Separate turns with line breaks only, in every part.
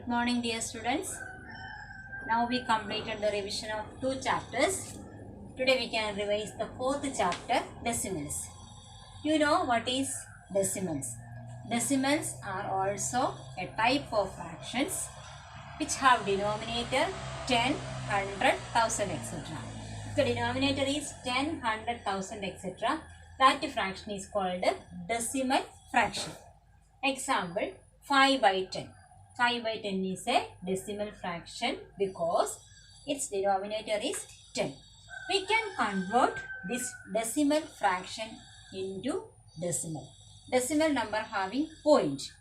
Good morning, dear students. Now we completed the revision of 2 chapters. Today we can revise the 4th chapter, decimals. You know what is decimals? Decimals are also a type of fractions which have denominator 10, 100, 1000, etc. If the denominator is 10, 100, 1000, etc., that fraction is called decimal fraction. Example, 5 by 10. 5 by 10 is a decimal fraction because its denominator is 10. We can convert this decimal fraction into decimal. Decimal number having point.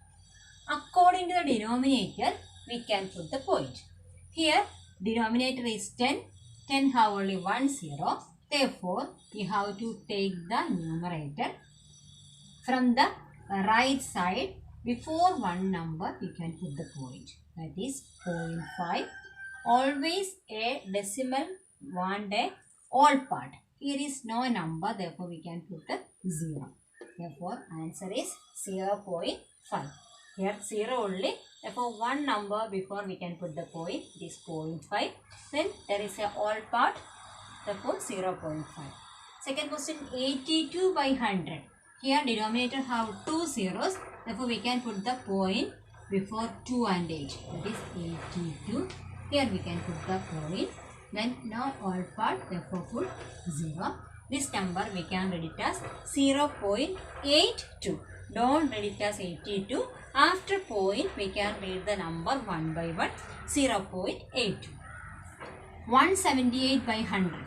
According to the denominator, we can put the point. Here, denominator is 10. 10 have only one zero. Therefore, we have to take the numerator from the right side. Before one number, we can put the point. That is 0.5. Always a decimal want a all part. Here is no number, therefore we can put the 0. Therefore, answer is 0.5. Here 0 only. Therefore, one number before we can put the point. It is 0.5. Then there is a all part. Therefore, 0.5. Second question, 82 by 100. Here denominator have two zeros. Therefore, we can put the point before 2 and 8. That is 82. Here we can put the point. Then now all part. Therefore, put 0. This number we can read it as 0.82. Don't read it as 82. After point, we can read the number one by one. 0.82. 178 by 100.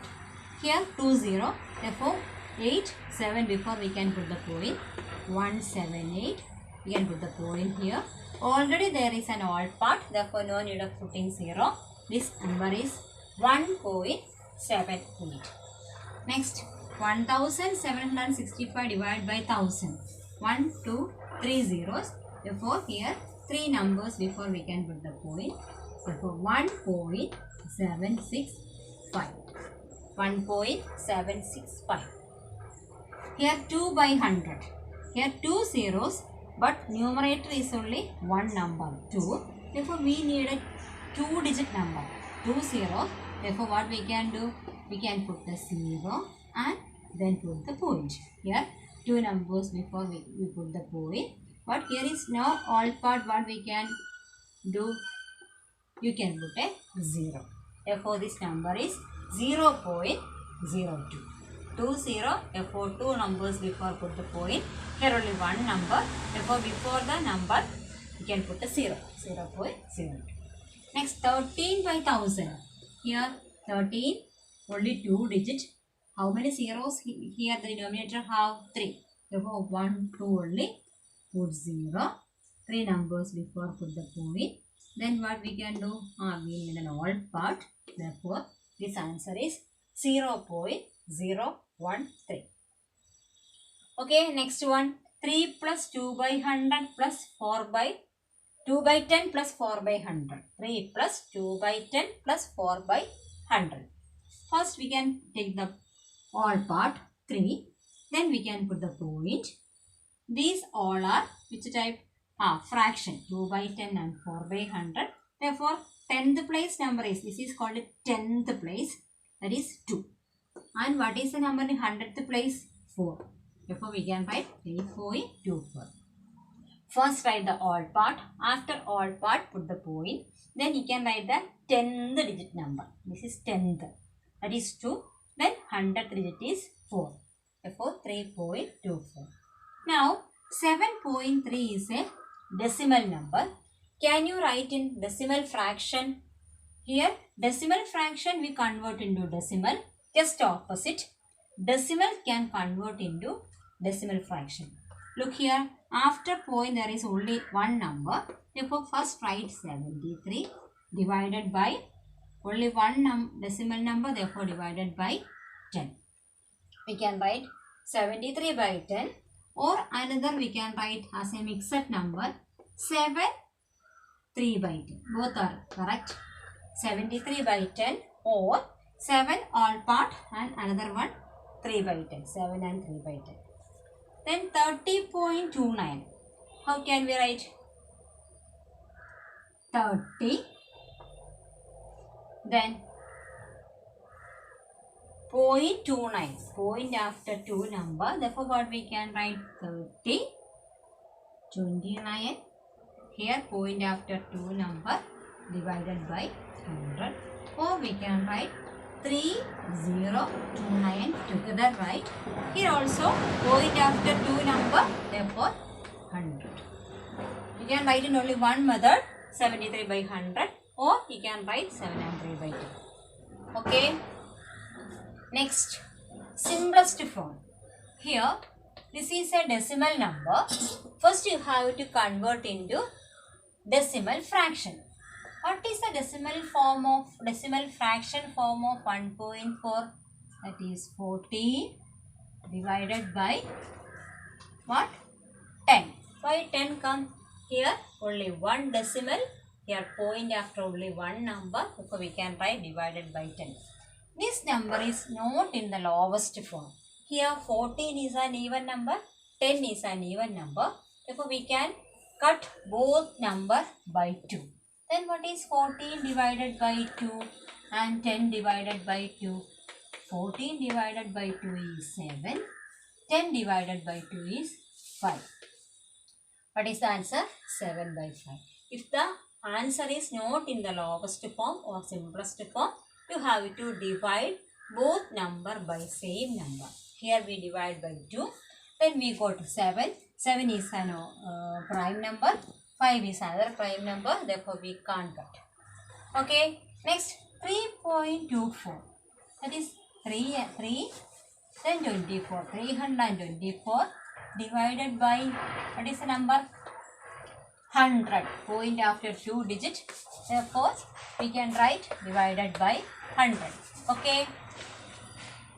Here 20. Therefore, 8, 7 before we can put the point. 178. We can put the point here. Already there is an all part. Therefore, no need of putting 0. This number is 1.78. Next, 1765 divided by 1000. 1, 2, 3 zeros. Therefore, here 3 numbers before we can put the point. Therefore, 1.765. 1.765. Here 2 by 100. Here 2 zeros, but numerator is only one number 2. Therefore, we need a 2-digit number. 2 zeros. Therefore, what we can do? We can put the 0 and then put the point. Here 2 numbers before we put the point. But here is no all part. What we can do? You can put a 0. Therefore, this number is 0.02. 2 0. Therefore, 2 numbers before put the point. Here only one number. Therefore, before the number, we can put a 0. 0.02. Next, 13 by 1000. Here, 13, only 2 digit. How many zeros? Here, the denominator have 3. Therefore, 1, 2 only. Put 0. 3 numbers before put the point. Then what we can do? We need an all part. Therefore, this answer is 0.013. Okay, next one. 3 plus 2 by 100 plus 4 by 2 by 10 plus 4 by 100. 3 plus 2 by 10 plus 4 by 100. First we can take the all part 3. Then we can put the point. These all are which type? Fraction. 2 by 10 and 4 by 100. Therefore, 10th place number is, this is called 10th place. That is 2. And what is the number in 100th place? 4. Therefore, we can write 3.24. First write the all part. After all part, put the point. Then you can write the 10th digit number. This is 10th. That is 2. Then 100th digit is 4. Therefore, 3.24. Now, 7.3 is a decimal number. Can you write in decimal fraction? Here, decimal fraction we convert into decimal. Just opposite. Decimal can convert into decimal fraction. Look here, after point there is only one number. Therefore, first write 73 divided by only one decimal number. Therefore, divided by 10. We can write 73 by 10. Or another we can write as a mixed number 7 3 by 10. Both are correct. 73 by 10 or 7 all part and another one 3 by 10. 7 and 3 by 10. Then 30.29. How can we write? 30. Then 0.29. Point after 2 number. Therefore, what we can write 30, 29. Here point after 2 number divided by 100. Or we can write 3029 together, right? Here also point after 2 number, therefore 100. You can write in only one method, 73 by 100, or you can write 700 by 2. Okay. Next, simplest form. Here, this is a decimal number. First you have to convert into decimal fraction. What is the decimal fraction form of 1.4? That is 14 divided by what? 10. Why 10 come? Here only one decimal. Here point after only one number. So we can write divided by 10. This number is not in the lowest form. Here 14 is an even number. 10 is an even number. Therefore we can cut both number by 2. Then what is 14 divided by 2 and 10 divided by 2? 14 divided by 2 is 7. 10 divided by 2 is 5. What is the answer? 7 by 5. If the answer is not in the lowest form or simplest form, you have to divide both number by same number. Here we divide by 2. Then we go to 7. 7 is an prime number. 5 is another prime number. Therefore, we can't cut. Okay. Next, 3.24. That is 3, then 24. 324 divided by, what is the number? 100. Point after 2 digit. Therefore, we can write divided by 100. Okay.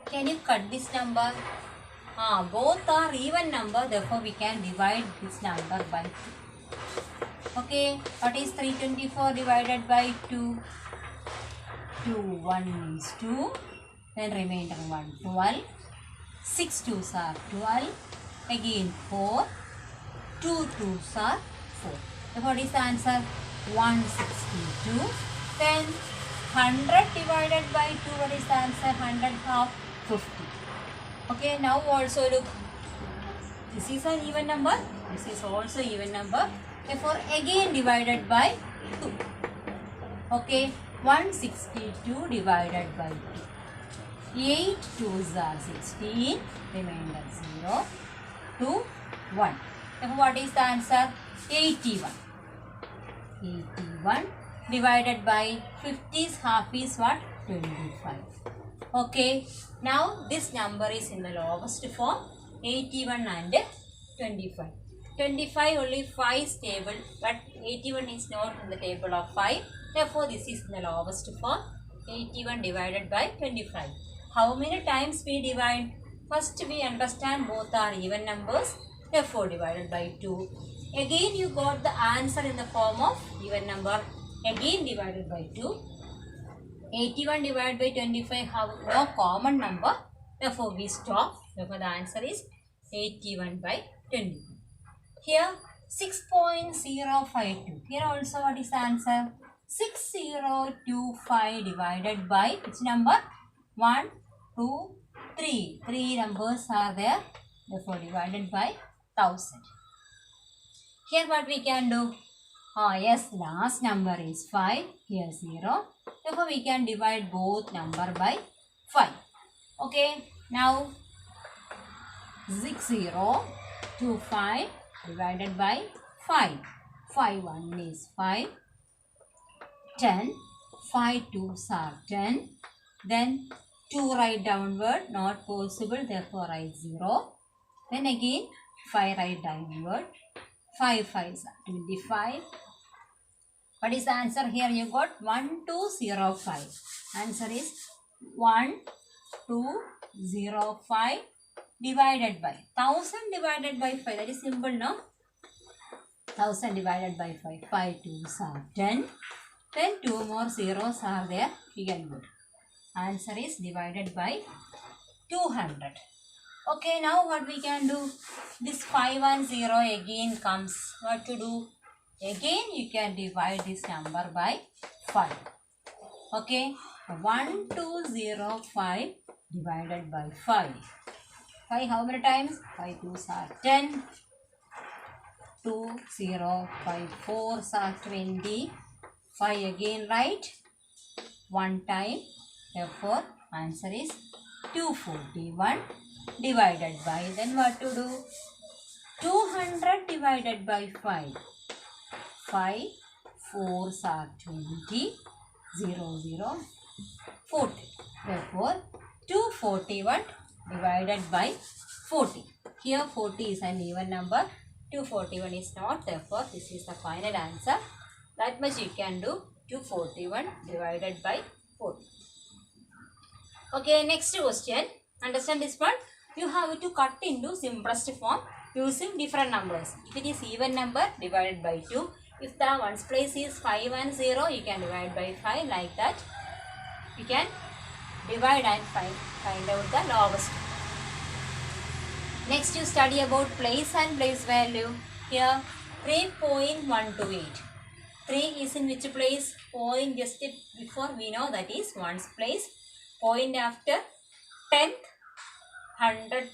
Can you cut this number? Both are even number. Therefore, we can divide this number by 2. Okay, what is 324 divided by 2? 2, 1 is 2. Then remainder 1, 12. 6 2s are 12. Again 4. 2 2s are 4. So what is the answer? 162. Then 100 divided by 2. What is the answer? 100 half 50. Okay, now also look. This is an even number. This is also even number. Therefore, again divided by 2. Okay, 162 divided by 2. 8 2s are 16. Remainder 0. 2, 1. Therefore, what is the answer? 81. 81 divided by 50's half is what? 25. Okay, now this number is in the lowest form. 81 and 25. 25 only 5 is table, but 81 is not in the table of 5. Therefore, this is in the lowest form. 81 divided by 25. How many times we divide? First we understand both are even numbers. Therefore, divided by 2. Again you got the answer in the form of even number. Again divided by 2. 81 divided by 25 have no common number. Therefore, we stop. Therefore, the answer is 81 by 25. Here 6.052. Here also what is the answer? 6025 divided by which number? 1, 2, 3. 3 numbers are there. Therefore, divided by 1000. Here what we can do? Yes, last number is 5. Here 0. Therefore, we can divide both number by 5. Okay. Now 6025 divided by 5. 5 1 is 5. 10. 5 2s are 10. Then 2 write downward, not possible. Therefore, write 0. Then again 5 write downward. 5 5s are 25. What is the answer? Here you got 1205. Answer is 1205 divided by 1000 divided by 5. That is simple, no? 1000 divided by 5. 5 2s are 10. Then 2 more zeros are there. We can put. Answer is divided by 200. Okay, now what we can do? This 5 and 0 again comes. What to do? Again you can divide this number by 5. Okay, 1205 divided by 5. 5 how many times? 5 2s are 10. 2 0 5 4s are 20. 5 again write 1 time. Therefore answer is 241 divided by, then what to do? 200 divided by 5. 5 4s are 20. 0 0 40. Therefore 241 divided by 40. Here 40 is an even number. 241 is not. Therefore this is the final answer. That much you can do. 241 divided by 40. Okay, next question. Understand this one? You have to cut into simplest form using different numbers. If it is even number, divide by 2. If the ones place is 5 and 0, you can divide by 5 like that. You can divide and find out the lowest. Next you study about place and place value. Here 3.128. 3 is in which place? Point just before we know, that is ones place. Point after 10th, 100th,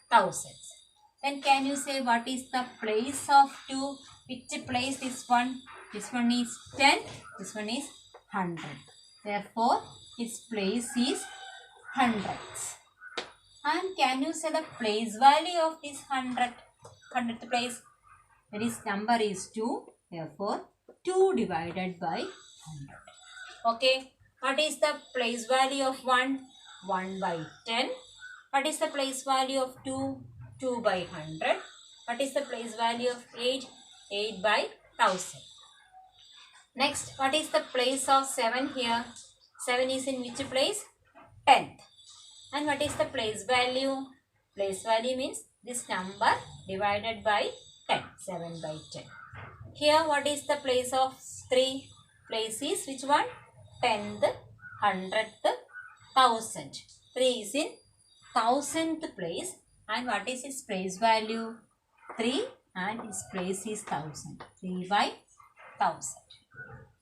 thousands. Then can you say what is the place of 2? Which place this one? This one is 10, this one is 100. Therefore, its place is hundreds. And can you say the place value of this 100th place? That is number is 2. Therefore, 2 divided by 100. Okay. What is the place value of 1? 1 by 10. What is the place value of 2? 2 by 100. What is the place value of 8? 8 by 1000. Next, what is the place of 7 here? 7 is in which place? 10th. And what is the place value? Place value means this number divided by 10. 7 by 10. Here, what is the place of 3? Place is which one? 10th, 100th, 1000. 3 is in 1000th place. And what is its place value? 3 and its place is 1000. 3 by 1000.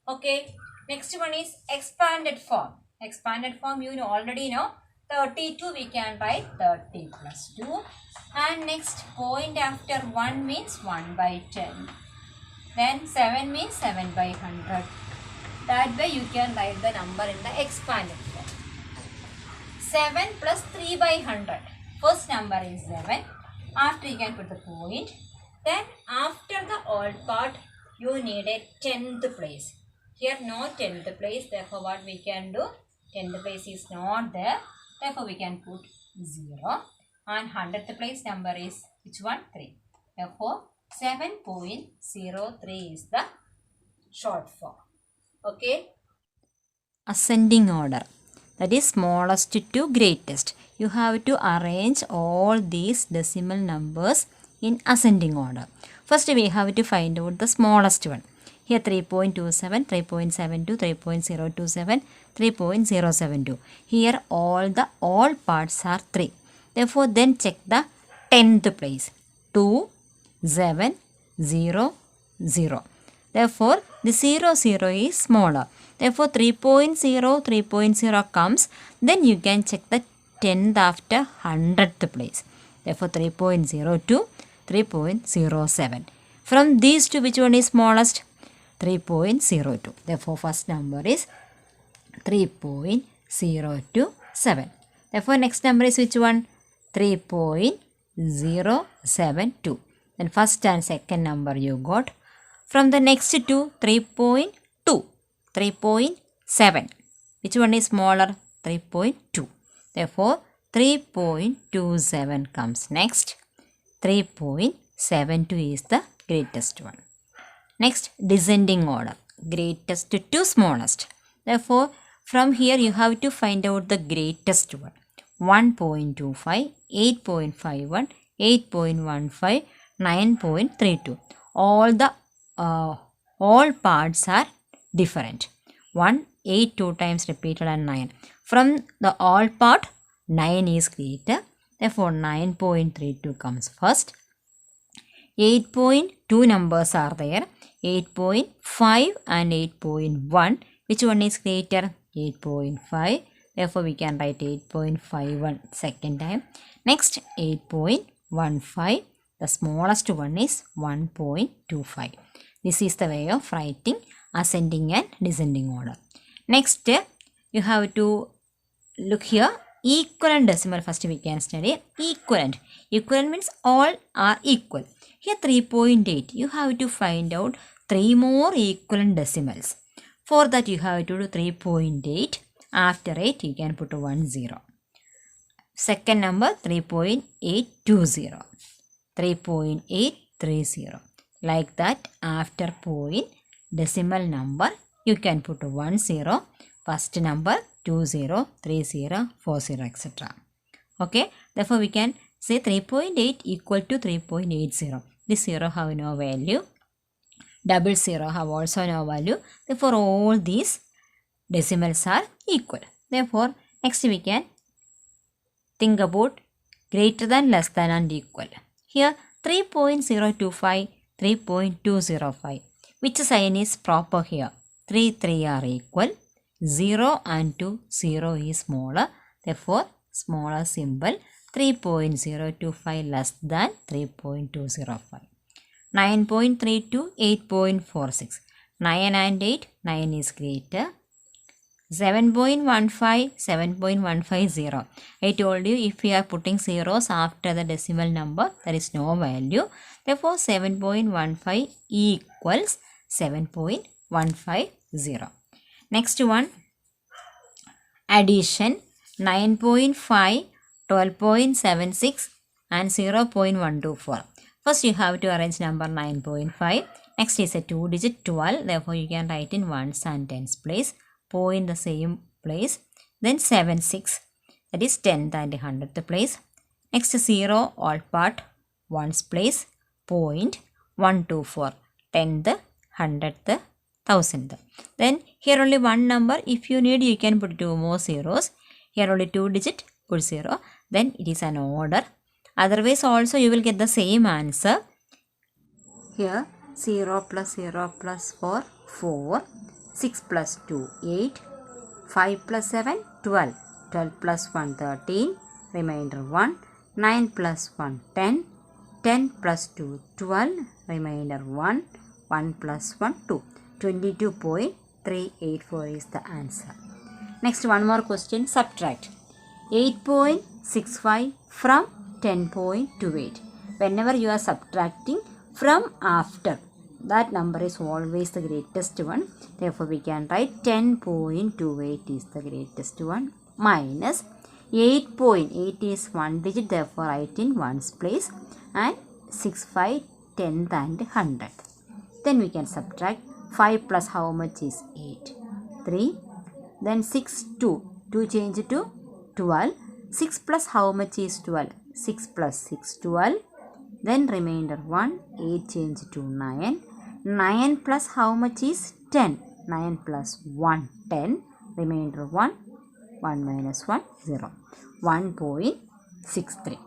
Okay. Next one is expanded form. Expanded form you already know. 32 we can write 30 plus 2. And next point after 1 means 1 by 10. Then 7 means 7 by 100. That way you can write the number in the expanded form. 7 plus 3 by 100. First number is 7. After you can put the point. Then after the odd part you need a 10th place. Here no 10th place. Therefore what we can do? 10th place is not there. Therefore we can put 0. And 100th place number is which one? 3. Therefore 7.03 is the short form. Okay. Ascending order, that is smallest to greatest. You have to arrange all these decimal numbers in ascending order. First we have to find out the smallest one. Here 3.27, 3.72, 3.027, 3.072. Here all parts are 3. Therefore then check the 10th place. 2, 7, 0, 0. Therefore, the 0, 0 is smaller. Therefore, 3.0, 3.0 comes. Then you can check the 10th after 100th place. Therefore, 3.02, 3.07. From these two, which one is smallest? 3.02. Therefore, first number is 3.027. Therefore, next number is which one? 3.072. Then first and second number you got. From the next two, 3.2, 3.7. Which one is smaller? 3.2. Therefore, 3.27 comes next. 3.72 is the greatest one. Next, descending order. Greatest to smallest. Therefore, from here you have to find out the greatest one. 1.25, 8.51, 8.15, 9.32. All parts are different. 1, 8 2 times repeated and 9. From the all part, 9 is greater. Therefore, 9.32 comes first. 8.2 numbers are there. 8.5 and 8.1. Which one is greater? 8.5. Therefore, we can write 8.51 second time. Next, 8.15. The smallest one is 1.25. This is the way of writing ascending and descending order. Next, you have to look here. Equivalent decimal first we can study. Equivalent. Equivalent means all are equal. Here 3.8. You have to find out 3 more equivalent decimals. For that you have to do 3.8. After 8 you can put 1 0. Second number 3.820. 3.830. Like that, after point decimal number you can put 1 0. First number 2 0, 3 0, 4 0, etc. Okay, therefore we can say 3.8 equal to 3.80. This 0 have no value. Double 0 have also no value. Therefore all these decimals are equal. Therefore next we can think about greater than, less than and equal. Here 3.025, 3.205. Which sign is proper here? 3, 3 are equal. 0 and 2, 0 is smaller. Therefore, smaller symbol 3.025 less than 3.205. 9.32, 8.46. 9 and 8, 9 is greater. 7.15, 7.150. I told you if we are putting zeros after the decimal number, there is no value. Therefore, 7.15 equals 7.150. Next one, addition 9.5, 12.76 and 0.124. First you have to arrange number 9.5. Next is a 2 digit 12. Therefore you can write in ones and tens place. Point the same place. Then 7, 6. That is 10th and 100th place. Next 0 all part ones place. Point 124. 10th, 100th, 1000th. Then here only one number. If you need you can put 2 more zeros. Here only 2 digit put 0. Then it is an order. Otherwise also you will get the same answer. Here 0 plus 0 plus 4, 4. 6 plus 2, 8. 5 plus 7, 12. 12 plus 1, 13. Remainder 1. 9 plus 1, 10. 10 plus 2, 12. Remainder 1. 1 plus 1, 2. 22.384 is the answer. Next one more question. Subtract 8.65 from 10.28. Whenever you are subtracting from after, that number is always the greatest one. Therefore we can write 10.28 is the greatest one. Minus 8.8 is one digit. Therefore write in ones place. And 6, 5, 10th and 100th. Then we can subtract 5 plus how much is 8? 3. Then 6, 2. 2 change to 12. 6 plus how much is 12? 6 plus 6, 12. Then remainder 1. 8 change to 9. 9 plus how much is 10? 9 plus 1, 10. Remainder 1. 1 minus 1, 0. 1.63.